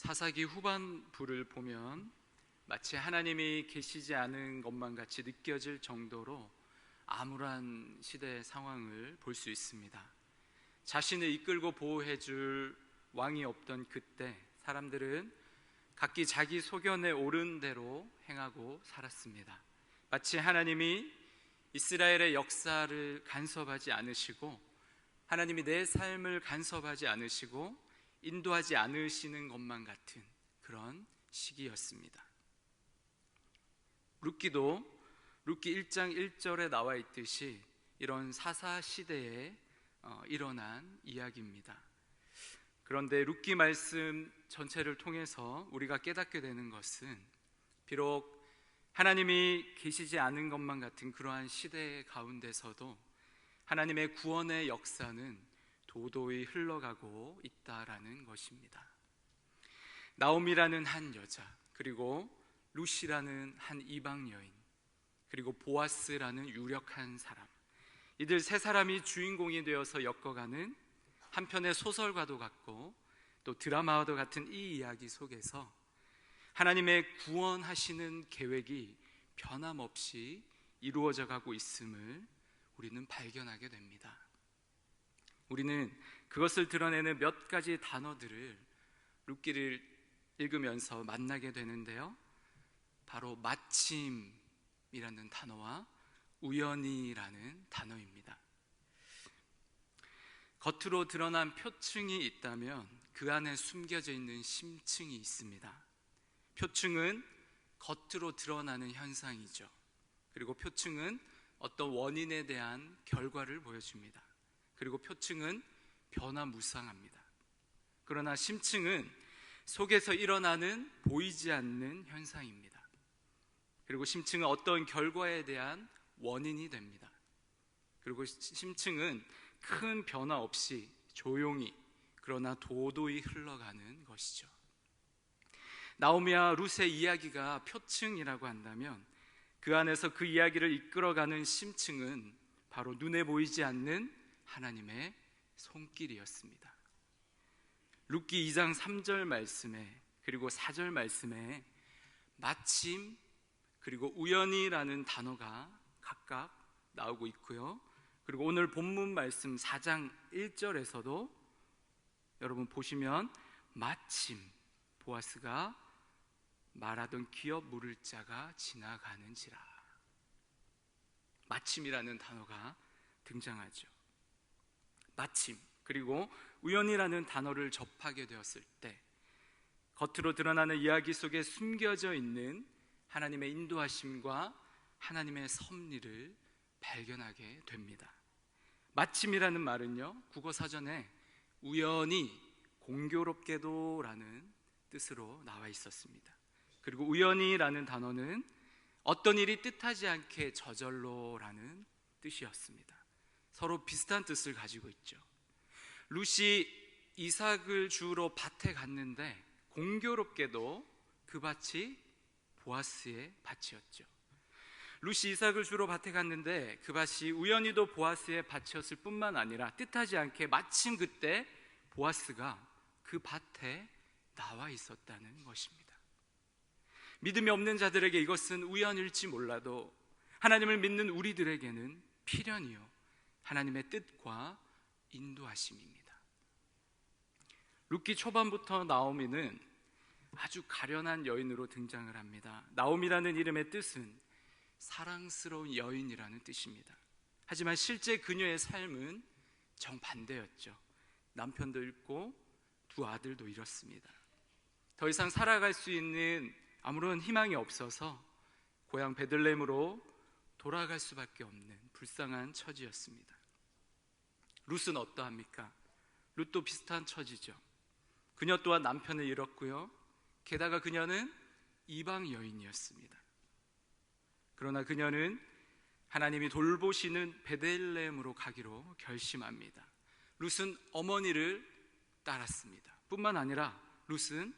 사사기 후반부를 보면 마치 하나님이 계시지 않은 것만 같이 느껴질 정도로 암울한 시대의 상황을 볼 수 있습니다. 자신을 이끌고 보호해줄 왕이 없던 그때 사람들은 각기 자기 소견에 옳은 대로 행하고 살았습니다. 마치 하나님이 이스라엘의 역사를 간섭하지 않으시고 하나님이 내 삶을 간섭하지 않으시고 인도하지 않으시는 것만 같은 그런 시기였습니다. 룻기도 룻기 1장 1절에 나와 있듯이 이런 사사 시대에 일어난 이야기입니다. 그런데 룻기 말씀 전체를 통해서 우리가 깨닫게 되는 것은 비록 하나님이 계시지 않은 것만 같은 그러한 시대 가운데서도 하나님의 구원의 역사는 도도히 흘러가고 있다라는 것입니다. 나옴이라는 한 여자, 그리고 룻이라는 한 이방 여인, 그리고 보아스라는 유력한 사람, 이들 세 사람이 주인공이 되어서 엮어가는 한편의 소설과도 같고 또 드라마와도 같은 이 이야기 속에서 하나님의 구원하시는 계획이 변함없이 이루어져 가고 있음을 우리는 발견하게 됩니다. 우리는 그것을 드러내는 몇 가지 단어들을 룻기를 읽으면서 만나게 되는데요, 바로 마침이라는 단어와 우연이라는 단어입니다. 겉으로 드러난 표층이 있다면 그 안에 숨겨져 있는 심층이 있습니다. 표층은 겉으로 드러나는 현상이죠. 그리고 표층은 어떤 원인에 대한 결과를 보여줍니다. 그리고 표층은 변화무쌍합니다. 그러나 심층은 속에서 일어나는 보이지 않는 현상입니다. 그리고 심층은 어떤 결과에 대한 원인이 됩니다. 그리고 심층은 큰 변화 없이 조용히 그러나 도도히 흘러가는 것이죠. 나오미와 룻의 이야기가 표층이라고 한다면 그 안에서 그 이야기를 이끌어가는 심층은 바로 눈에 보이지 않는 하나님의 손길이었습니다. 룻기 2장 3절 말씀에 그리고 4절 말씀에 마침 그리고 우연이라는 단어가 각각 나오고 있고요, 그리고 오늘 본문 말씀 4장 1절에서도 여러분 보시면 마침 보아스가 말하던 기업 물을 자가 지나가는지라, 마침이라는 단어가 등장하죠. 마침 그리고 우연이라는 단어를 접하게 되었을 때 겉으로 드러나는 이야기 속에 숨겨져 있는 하나님의 인도하심과 하나님의 섭리를 발견하게 됩니다. 마침이라는 말은요, 국어사전에 우연히 공교롭게도 라는 뜻으로 나와 있었습니다. 그리고 우연히라는 단어는 어떤 일이 뜻하지 않게 저절로 라는 뜻이었습니다. 서로 비슷한 뜻을 가지고 있죠. 룻이 이삭을 주우러 밭에 갔는데 공교롭게도 그 밭이 보아스의 밭이었죠. 룻이 이삭을 주우러 밭에 갔는데 그 밭이 우연히도 보아스의 밭이었을 뿐만 아니라 뜻하지 않게 마침 그때 보아스가 그 밭에 나와 있었다는 것입니다. 믿음이 없는 자들에게 이것은 우연일지 몰라도 하나님을 믿는 우리들에게는 필연이요 하나님의 뜻과 인도하심입니다. 룻기 초반부터 나오미는 아주 가련한 여인으로 등장을 합니다. 나오미라는 이름의 뜻은 사랑스러운 여인이라는 뜻입니다. 하지만 실제 그녀의 삶은 정반대였죠. 남편도 잃고 두 아들도 잃었습니다. 더 이상 살아갈 수 있는 아무런 희망이 없어서 고향 베들레헴으로 돌아갈 수밖에 없는 불쌍한 처지였습니다. 룻은 어떠합니까? 룻도 비슷한 처지죠. 그녀 또한 남편을 잃었고요, 게다가 그녀는 이방 여인이었습니다. 그러나 그녀는 하나님이 돌보시는 베들레헴으로 가기로 결심합니다. 룻은 어머니를 따랐습니다. 뿐만 아니라 룻은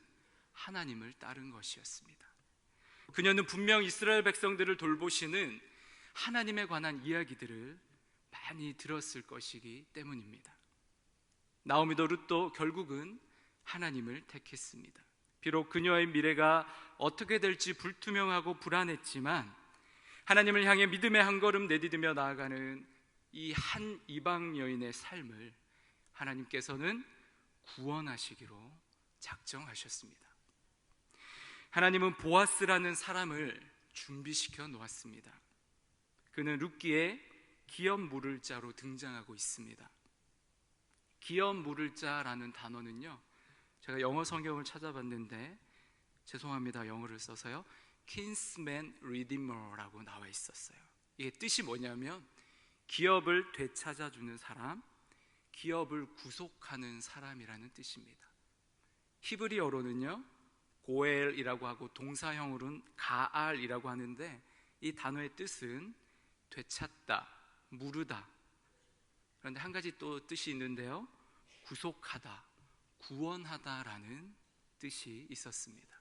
하나님을 따른 것이었습니다. 그녀는 분명 이스라엘 백성들을 돌보시는 하나님에 관한 이야기들을 많이 들었을 것이기 때문입니다. 나오미도 룻도 결국은 하나님을 택했습니다. 비록 그녀의 미래가 어떻게 될지 불투명하고 불안했지만 하나님을 향해 믿음의 한 걸음 내디디며 나아가는 이 한 이방 여인의 삶을 하나님께서는 구원하시기로 작정하셨습니다. 하나님은 보아스라는 사람을 준비시켜 놓았습니다. 그는 룻기에 기업 물을 자로 등장하고 있습니다. 기업 물을 자라는 단어는요, 제가 영어 성경을 찾아봤는데 죄송합니다, 영어를 써서요, kinsman redeemer라고 나와 있었어요. 이게 뜻이 뭐냐면 기업을 되찾아주는 사람, 기업을 구속하는 사람이라는 뜻입니다. 히브리어로는요 고엘이라고 하고 동사형으로는 가알이라고 하는데 이 단어의 뜻은 되찾다, 무르다. 그런데 한 가지 또 뜻이 있는데요, 구속하다, 구원하다라는 뜻이 있었습니다.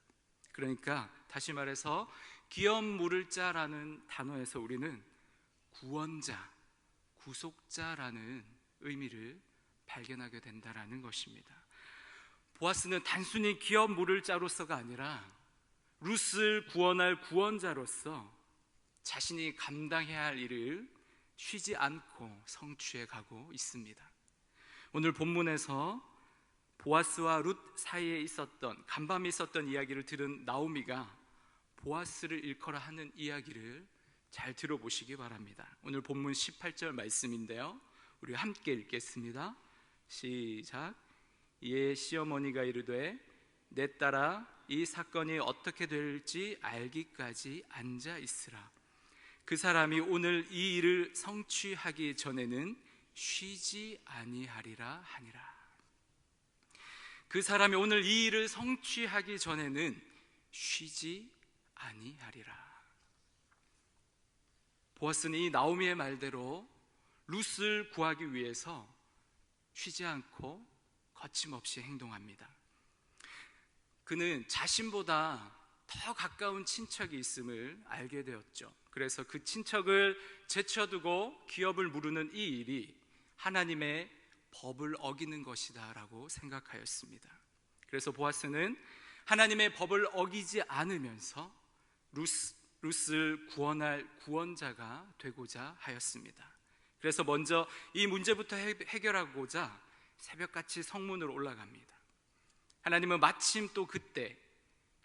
그러니까 다시 말해서 기업 물을 자라는 단어에서 우리는 구원자, 구속자라는 의미를 발견하게 된다라는 것입니다. 보아스는 단순히 기업 물을 자로서가 아니라 룻을 구원할 구원자로서 자신이 감당해야 할 일을 쉬지 않고 성취해 가고 있습니다. 오늘 본문에서 보아스와 룻 사이에 있었던, 간밤에 있었던 이야기를 들은 나오미가 보아스를 일컬어 하는 이야기를 잘 들어보시기 바랍니다. 오늘 본문 18절 말씀인데요, 우리 함께 읽겠습니다. 시작. 이에 시어머니가 이르되 내 딸아, 이 사건이 어떻게 될지 알기까지 앉아 있으라. 그 사람이 오늘 이 일을 성취하기 전에는 쉬지 아니하리라 하니라. 그 사람이 오늘 이 일을 성취하기 전에는 쉬지 아니하리라. 보아스는 이 나오미의 말대로 룻을 구하기 위해서 쉬지 않고 거침없이 행동합니다. 그는 자신보다 더 가까운 친척이 있음을 알게 되었죠. 그래서 그 친척을 제쳐두고 기업을 물으는 이 일이 하나님의 법을 어기는 것이다 라고 생각하였습니다. 그래서 보아스는 하나님의 법을 어기지 않으면서 룻을 구원할 구원자가 되고자 하였습니다. 그래서 먼저 이 문제부터 해결하고자 새벽같이 성문으로 올라갑니다. 하나님은 마침 또 그때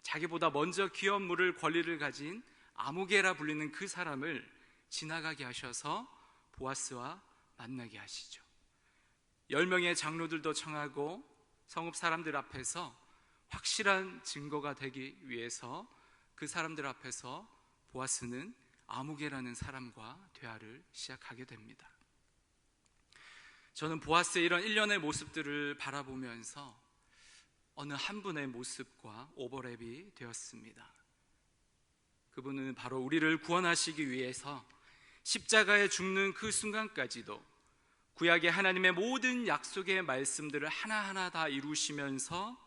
자기보다 먼저 기업 물을 권리를 가진 아무개라 불리는 그 사람을 지나가게 하셔서 보아스와 만나게 하시죠. 10명의 장로들도 청하고 성읍 사람들 앞에서 확실한 증거가 되기 위해서 그 사람들 앞에서 보아스는 아무개라는 사람과 대화를 시작하게 됩니다. 저는 보아스의 이런 일련의 모습들을 바라보면서 어느 한 분의 모습과 오버랩이 되었습니다. 그분은 바로 우리를 구원하시기 위해서 십자가에 죽는 그 순간까지도 구약의 하나님의 모든 약속의 말씀들을 하나하나 다 이루시면서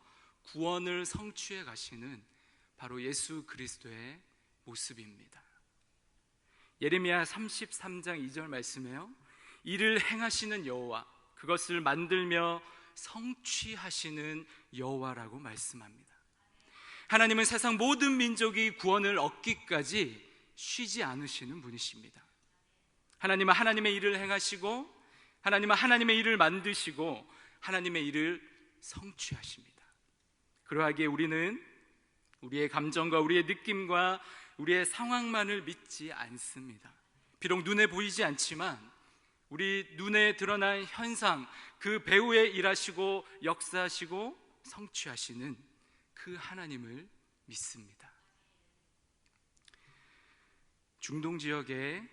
구원을 성취해 가시는 바로 예수 그리스도의 모습입니다. 예레미야 33장 2절 말씀에요, 이를 행하시는 여호와, 그것을 만들며 성취하시는 여호와라고 말씀합니다. 하나님은 세상 모든 민족이 구원을 얻기까지 쉬지 않으시는 분이십니다. 하나님은 하나님의 일을 행하시고, 하나님은 하나님의 일을 만드시고, 하나님의 일을 성취하십니다. 그러하기에 우리는 우리의 감정과 우리의 느낌과 우리의 상황만을 믿지 않습니다. 비록 눈에 보이지 않지만 우리 눈에 드러난 현상, 그 배후에 일하시고 역사하시고 성취하시는 그 하나님을 믿습니다. 중동 지역의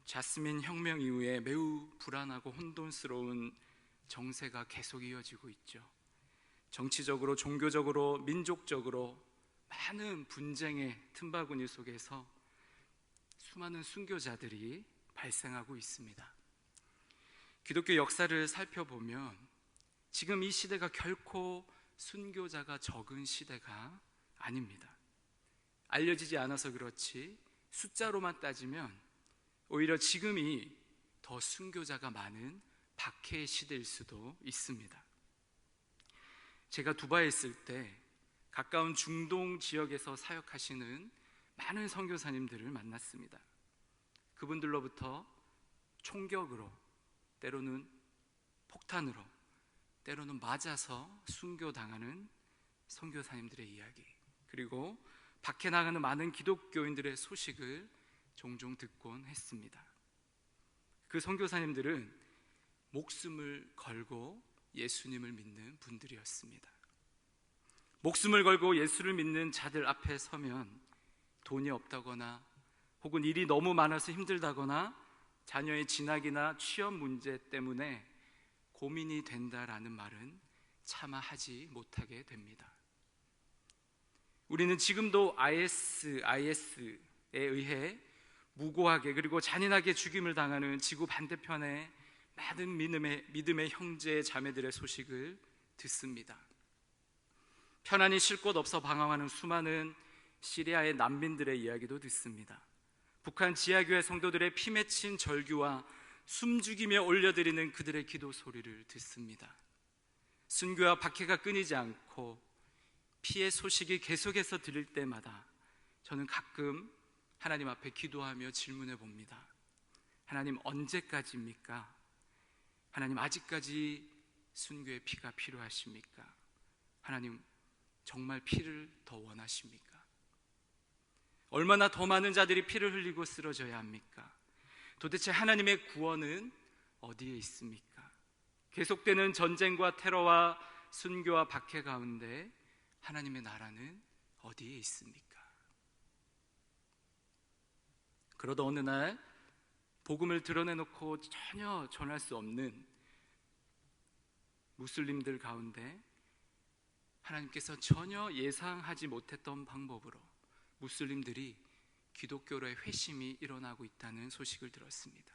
자스민 혁명 이후에 매우 불안하고 혼돈스러운 정세가 계속 이어지고 있죠. 정치적으로, 종교적으로, 민족적으로 많은 분쟁의 틈바구니 속에서 수많은 순교자들이 발생하고 있습니다. 기독교 역사를 살펴보면 지금 이 시대가 결코 순교자가 적은 시대가 아닙니다. 알려지지 않아서 그렇지 숫자로만 따지면 오히려 지금이 더 순교자가 많은 박해의 시대일 수도 있습니다. 제가 두바이에 있을 때 가까운 중동 지역에서 사역하시는 많은 선교사님들을 만났습니다. 그분들로부터 총격으로, 때로는 폭탄으로, 때로는 맞아서 순교당하는 선교사님들의 이야기, 그리고 밖에 나가는 많은 기독교인들의 소식을 종종 듣곤 했습니다. 그 선교사님들은 목숨을 걸고 예수님을 믿는 분들이었습니다. 목숨을 걸고 예수를 믿는 자들 앞에 서면 돈이 없다거나 혹은 일이 너무 많아서 힘들다거나 자녀의 진학이나 취업 문제 때문에 고민이 된다라는 말은 차마 하지 못하게 됩니다. 우리는 지금도 IS에 의해 무고하게 그리고 잔인하게 죽임을 당하는 지구 반대편의 많은 믿음의 형제 자매들의 소식을 듣습니다. 편안히 쉴 곳 없어 방황하는 수많은 시리아의 난민들의 이야기도 듣습니다. 북한 지하교회 성도들의 피 맺힌 절규와 숨죽이며 올려드리는 그들의 기도 소리를 듣습니다. 순교와 박해가 끊이지 않고 피해 소식이 계속해서 들릴 때마다 저는 가끔 하나님 앞에 기도하며 질문해 봅니다. 하나님, 언제까지입니까? 하나님, 아직까지 순교의 피가 필요하십니까? 하나님, 정말 피를 더 원하십니까? 얼마나 더 많은 자들이 피를 흘리고 쓰러져야 합니까? 도대체 하나님의 구원은 어디에 있습니까? 계속되는 전쟁과 테러와 순교와 박해 가운데 하나님의 나라는 어디에 있습니까? 그러다 어느 날 복음을 드러내놓고 전혀 전할 수 없는 무슬림들 가운데 하나님께서 전혀 예상하지 못했던 방법으로 무슬림들이 기독교로의 회심이 일어나고 있다는 소식을 들었습니다.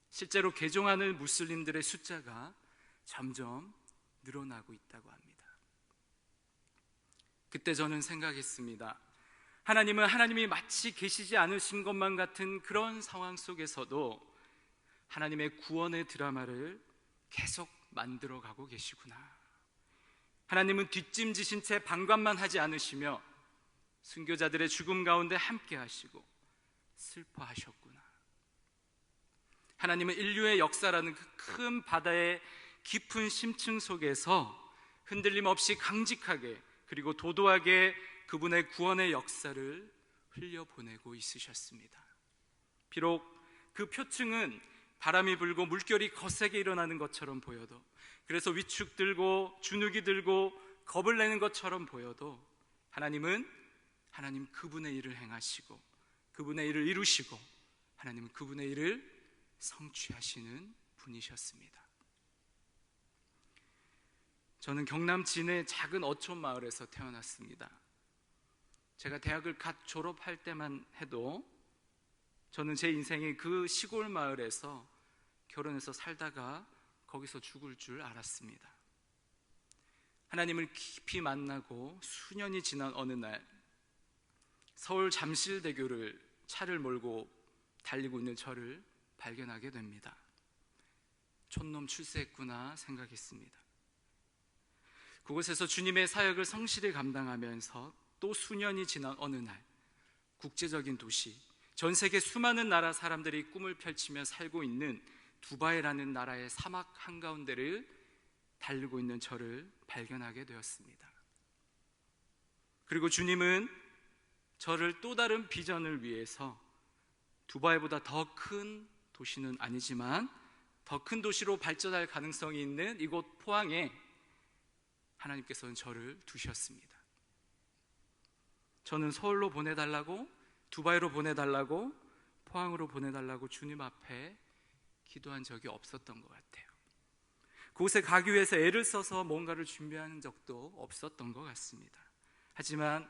실제로 개종하는 무슬림들의 숫자가 점점 늘어나고 있다고 합니다. 그때 저는 생각했습니다. 하나님은 하나님이 마치 계시지 않으신 것만 같은 그런 상황 속에서도 하나님의 구원의 드라마를 계속 만들어가고 계시구나. 하나님은 뒷짐지신 채 방관만 하지 않으시며 순교자들의 죽음 가운데 함께 하시고 슬퍼하셨구나. 하나님은 인류의 역사라는 그 큰 바다의 깊은 심층 속에서 흔들림 없이 강직하게 그리고 도도하게 그분의 구원의 역사를 흘려보내고 있으셨습니다. 비록 그 표층은 바람이 불고 물결이 거세게 일어나는 것처럼 보여도, 그래서 위축 들고 주눅이 들고 겁을 내는 것처럼 보여도 하나님 그분의 일을 행하시고 그분의 일을 이루시고 하나님은 그분의 일을 성취하시는 분이셨습니다. 저는 경남 진해 작은 어촌 마을에서 태어났습니다. 제가 대학을 갓 졸업할 때만 해도 저는 제 인생의 그 시골 마을에서 결혼해서 살다가 거기서 죽을 줄 알았습니다. 하나님을 깊이 만나고 수년이 지난 어느 날 서울 잠실대교를 차를 몰고 달리고 있는 저를 발견하게 됩니다. 촌놈 출세했구나 생각했습니다. 그곳에서 주님의 사역을 성실히 감당하면서 또 수년이 지난 어느 날 국제적인 도시, 전 세계 수많은 나라 사람들이 꿈을 펼치며 살고 있는 두바이라는 나라의 사막 한가운데를 달리고 있는 저를 발견하게 되었습니다. 그리고 주님은 저를 또 다른 비전을 위해서 두바이보다 더 큰 도시는 아니지만 더 큰 도시로 발전할 가능성이 있는 이곳 포항에 하나님께서는 저를 두셨습니다. 저는 서울로 보내달라고, 두바이로 보내달라고, 포항으로 보내달라고 주님 앞에 기도한 적이 없었던 것 같아요. 그곳에 가기 위해서 애를 써서 뭔가를 준비하는 적도 없었던 것 같습니다. 하지만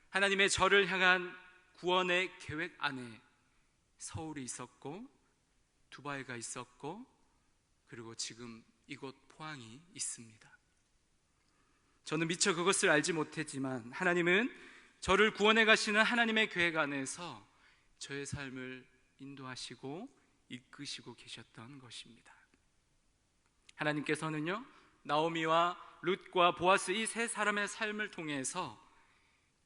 하나님의 저를 향한 구원의 계획 안에 서울이 있었고 두바이가 있었고 그리고 지금 이곳 포항이 있습니다. 저는 미처 그것을 알지 못했지만 하나님은 저를 구원해 가시는 하나님의 계획 안에서 저의 삶을 인도하시고 이끄시고 계셨던 것입니다. 하나님께서는요, 나오미와 룻과 보아스 이 세 사람의 삶을 통해서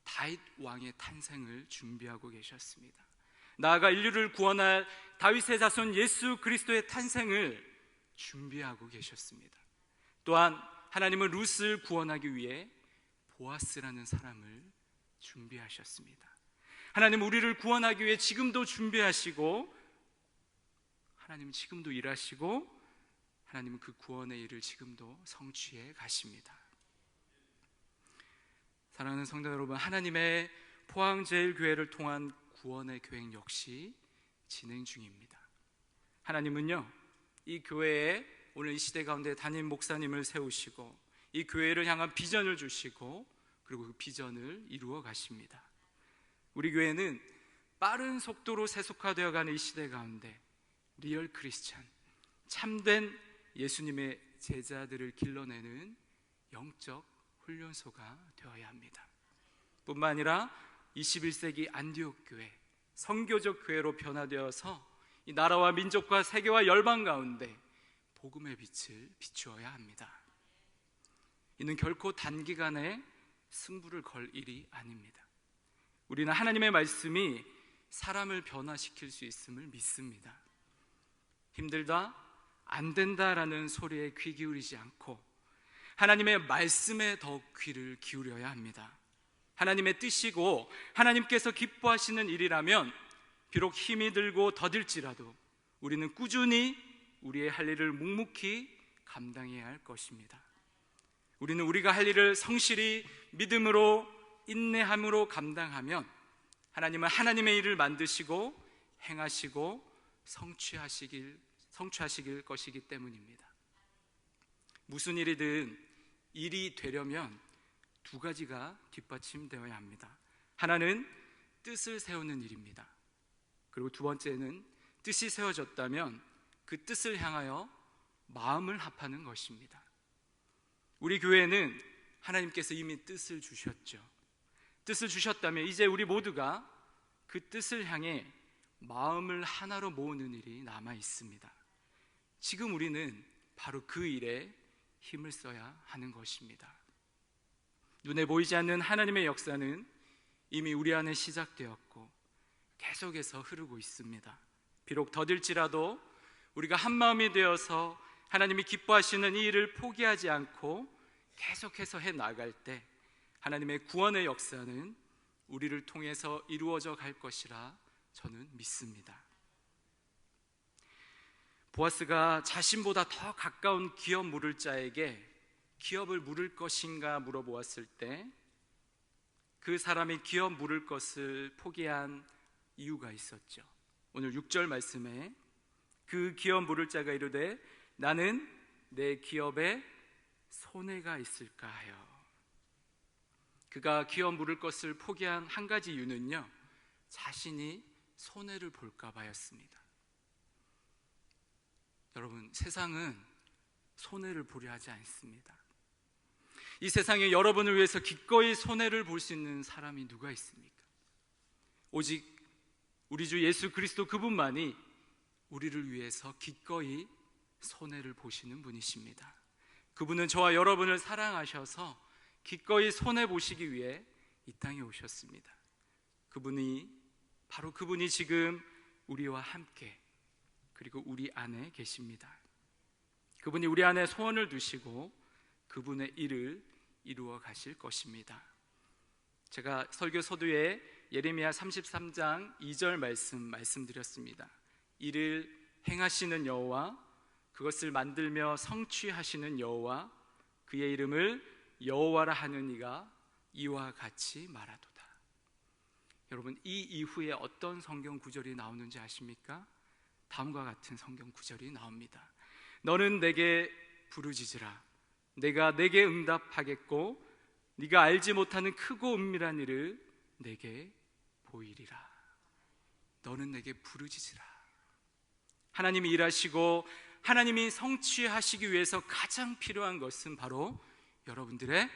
다윗 왕의 탄생을 준비하고 계셨습니다. 나아가 인류를 구원할 다윗의 자손 예수 그리스도의 탄생을 준비하고 계셨습니다. 또한 하나님은 룻을 구원하기 위해 보아스라는 사람을 준비하셨습니다. 하나님은 우리를 구원하기 위해 지금도 준비하시고, 하나님은 지금도 일하시고, 하나님은 그 구원의 일을 지금도 성취해 가십니다. 사랑하는 성도 여러분, 하나님의 포항제일교회를 통한 구원의 계획 역시 진행 중입니다. 하나님은요, 이 교회에 오늘 이 시대 가운데 담임 목사님을 세우시고 이 교회를 향한 비전을 주시고, 그리고 그 비전을 이루어 가십니다. 우리 교회는 빠른 속도로 세속화되어가는 이 시대 가운데 리얼 크리스찬, 참된 예수님의 제자들을 길러내는 영적 훈련소가 되어야 합니다. 뿐만 아니라 21세기 안디옥 교회, 선교적 교회로 변화되어서 이 나라와 민족과 세계와 열방 가운데 복음의 빛을 비추어야 합니다. 이는 결코 단기간에 승부를 걸 일이 아닙니다. 우리는 하나님의 말씀이 사람을 변화시킬 수 있음을 믿습니다. 힘들다, 안 된다라는 소리에 귀 기울이지 않고 하나님의 말씀에 더 귀를 기울여야 합니다. 하나님의 뜻이고 하나님께서 기뻐하시는 일이라면 비록 힘이 들고 더딜지라도 우리는 꾸준히 우리의 할 일을 묵묵히 감당해야 할 것입니다. 우리는 우리가 할 일을 성실히 믿음으로 인내함으로 감당하면 하나님은 하나님의 일을 만드시고 행하시고 성취하시길 것이기 때문입니다. 무슨 일이든 일이 되려면 두 가지가 뒷받침되어야 합니다. 하나는 뜻을 세우는 일입니다. 그리고 두 번째는 뜻이 세워졌다면 그 뜻을 향하여 마음을 합하는 것입니다. 우리 교회는 하나님께서 이미 뜻을 주셨죠. 뜻을 주셨다면 이제 우리 모두가 그 뜻을 향해 마음을 하나로 모으는 일이 남아 있습니다. 지금 우리는 바로 그 일에 힘을 써야 하는 것입니다. 눈에 보이지 않는 하나님의 역사는 이미 우리 안에 시작되었고 계속해서 흐르고 있습니다. 비록 더딜지라도 우리가 한마음이 되어서 하나님이 기뻐하시는 이 일을 포기하지 않고 계속해서 해나갈 때 하나님의 구원의 역사는 우리를 통해서 이루어져 갈 것이라 저는 믿습니다. 보아스가 자신보다 더 가까운 기업 물을 자에게 기업을 물을 것인가 물어보았을 때 그 사람이 기업 물을 것을 포기한 이유가 있었죠. 오늘 6절 말씀에 그 기업 물을 자가 이르되 나는 내 기업에 손해가 있을까 하여. 그가 기업 물을 것을 포기한 한 가지 이유는요, 자신이 손해를 볼까 봐였습니다. 여러분, 세상은 손해를 보려 하지 않습니다. 이 세상에 여러분을 위해서 기꺼이 손해를 볼 수 있는 사람이 누가 있습니까? 오직 우리 주 예수 그리스도 그분만이 우리를 위해서 기꺼이 손해를 보시는 분이십니다. 그분은 저와 여러분을 사랑하셔서 기꺼이 손해 보시기 위해 이 땅에 오셨습니다. 바로 그분이 지금 우리와 함께 그리고 우리 안에 계십니다. 그분이 우리 안에 소원을 두시고 그분의 일을 이루어 가실 것입니다. 제가 설교 서두에 예레미야 33장 2절 말씀드렸습니다. 이를 행하시는 여호와, 그것을 만들며 성취하시는 여호와, 그의 이름을 여호와라 하는 이가 이와 같이 말하도다. 여러분, 이 이후에 어떤 성경 구절이 나오는지 아십니까? 다음과 같은 성경 구절이 나옵니다. 너는 내게 부르짖으라. 내가 내게 응답하겠고 네가 알지 못하는 크고 은밀한 일을 내게 보이리라. 너는 내게 부르짖으라. 하나님이 일하시고 하나님이 성취하시기 위해서 가장 필요한 것은 바로 여러분들의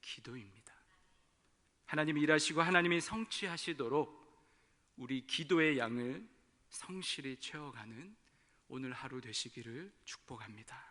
기도입니다. 하나님이 일하시고 하나님이 성취하시도록 우리 기도의 양을 성실히 채워가는 오늘 하루 되시기를 축복합니다.